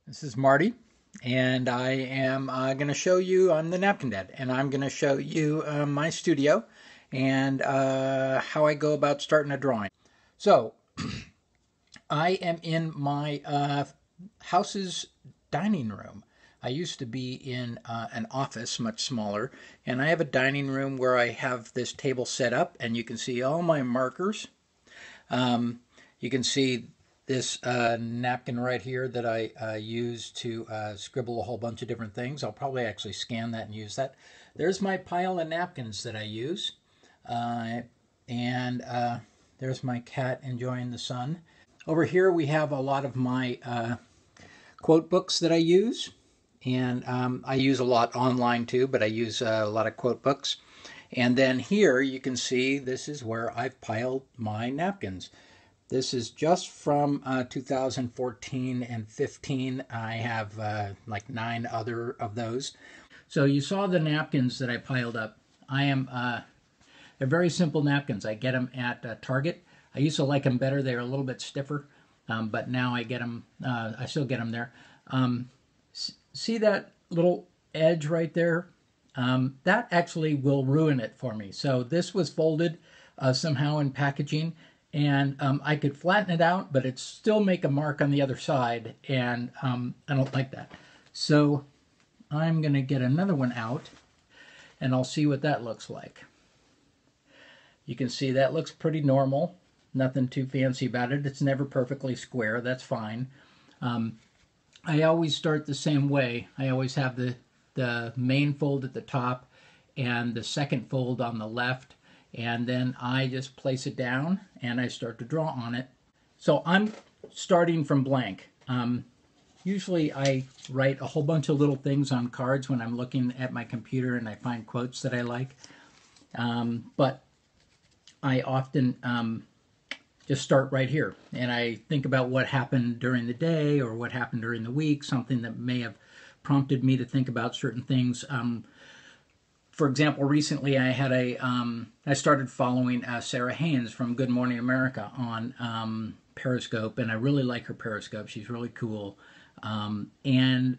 This is Marty, and I am going to show you, I'm the Napkin Dad, and I'm going to show you my studio and how I go about starting a drawing. So, I am in my house's dining room. I used to be in an office much smaller, and I have a dining room where I have this table set up, and you can see all my markers. You can see this napkin right here that I use to scribble a whole bunch of different things. I'll probably actually scan that and use that. There's my pile of napkins that I use. And there's my cat enjoying the sun. Over here we have a lot of my quote books that I use. And I use a lot online too, but I use a lot of quote books. And then here you can see this is where I've piled my napkins. This is just from 2014 and 15. I have like 9 other of those. So you saw the napkins that I piled up. They're very simple napkins. I get them at Target. I used to like them better. They're a little bit stiffer, but now I get them. I still get them there. See that little edge right there? That actually will ruin it for me. So this was folded somehow in packaging. And I could flatten it out, but it still make a mark on the other side, and I don't like that. So I'm going to get another one out, and I'll see what that looks like. You can see that looks pretty normal. Nothing too fancy about it. It's never perfectly square. That's fine. I always start the same way. I always have the main fold at the top and the second fold on the left. And then I just place it down and I start to draw on it. So I'm starting from blank. Usually I write a whole bunch of little things on cards when I'm looking at my computer and I find quotes that I like. But I often just start right here. And I think about what happened during the day or what happened during the week, something that may have prompted me to think about certain things. For example, recently I started following Sarah Haynes from Good Morning America on Periscope, and I really like her Periscope. She's really cool. And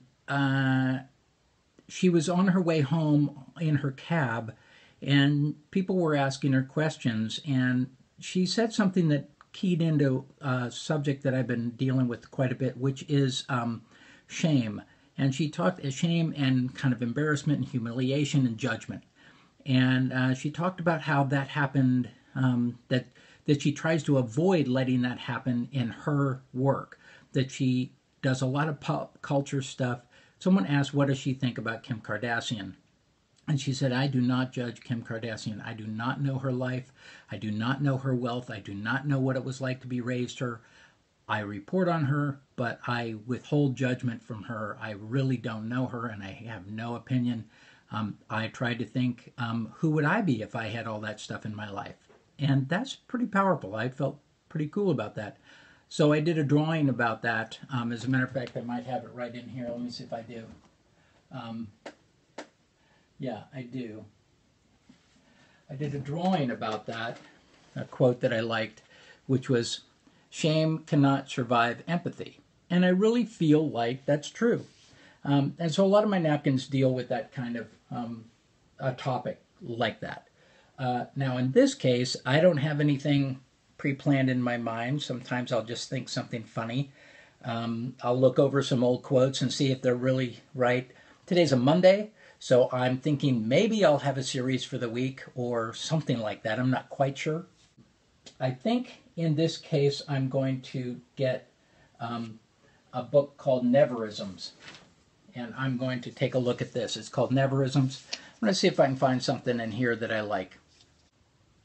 she was on her way home in her cab, and people were asking her questions, and she said something that keyed into a subject that I've been dealing with quite a bit, which is shame. And she talked shame and kind of embarrassment and humiliation and judgment. And she talked about how that happened, that she tries to avoid letting that happen in her work, that she does a lot of pop culture stuff. Someone asked, what does she think about Kim Kardashian? And she said, I do not judge Kim Kardashian. I do not know her life. I do not know her wealth. I do not know what it was like to be raised her. I report on her, but I withhold judgment from her. I really don't know her, and I have no opinion. I tried to think, who would I be if I had all that stuff in my life? And that's pretty powerful. I felt pretty cool about that. So I did a drawing about that. As a matter of fact, I might have it right in here. Let me see if I do. Yeah, I do. I did a drawing about that, a quote that I liked, which was, shame cannot survive empathy. And I really feel like that's true. And so a lot of my napkins deal with that kind of a topic like that. Now in this case, I don't have anything pre-planned in my mind. Sometimes I'll just think something funny. I'll look over some old quotes and see if they're really right. Today's a Monday, so I'm thinking maybe I'll have a series for the week or something like that. I'm not quite sure. I think in this case I'm going to get a book called Neverisms, and I'm going to take a look at this. It's called Neverisms. I'm going to see if I can find something in here that I like.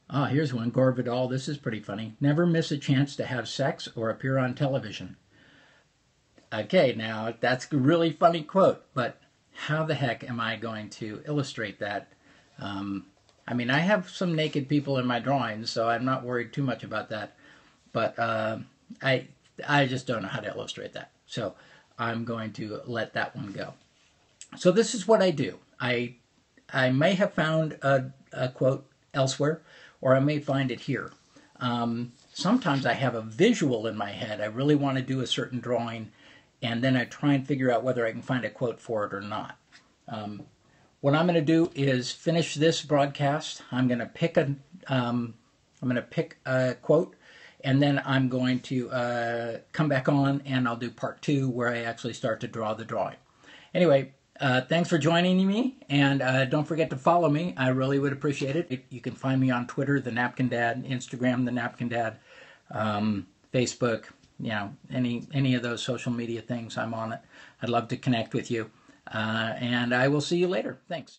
Ah, here's one, Gore Vidal. This is pretty funny. Never miss a chance to have sex or appear on television. Okay, now that's a really funny quote, but how the heck am I going to illustrate that? I mean, I have some naked people in my drawings, so I'm not worried too much about that. But I just don't know how to illustrate that. So I'm going to let that one go. So this is what I do. I may have found a quote elsewhere, or I may find it here. Sometimes I have a visual in my head. I really want to do a certain drawing, and then I try and figure out whether I can find a quote for it or not. What I'm going to do is finish this broadcast. I'm going to pick a quote, and then I'm going to come back on, and I'll do part 2 where I actually start to draw the drawing. Anyway, thanks for joining me, and don't forget to follow me. I really would appreciate it. You can find me on Twitter, The Napkin Dad, Instagram, The Napkin Dad, Facebook, any of those social media things, I'm on it. I'd love to connect with you, and I will see you later. Thanks.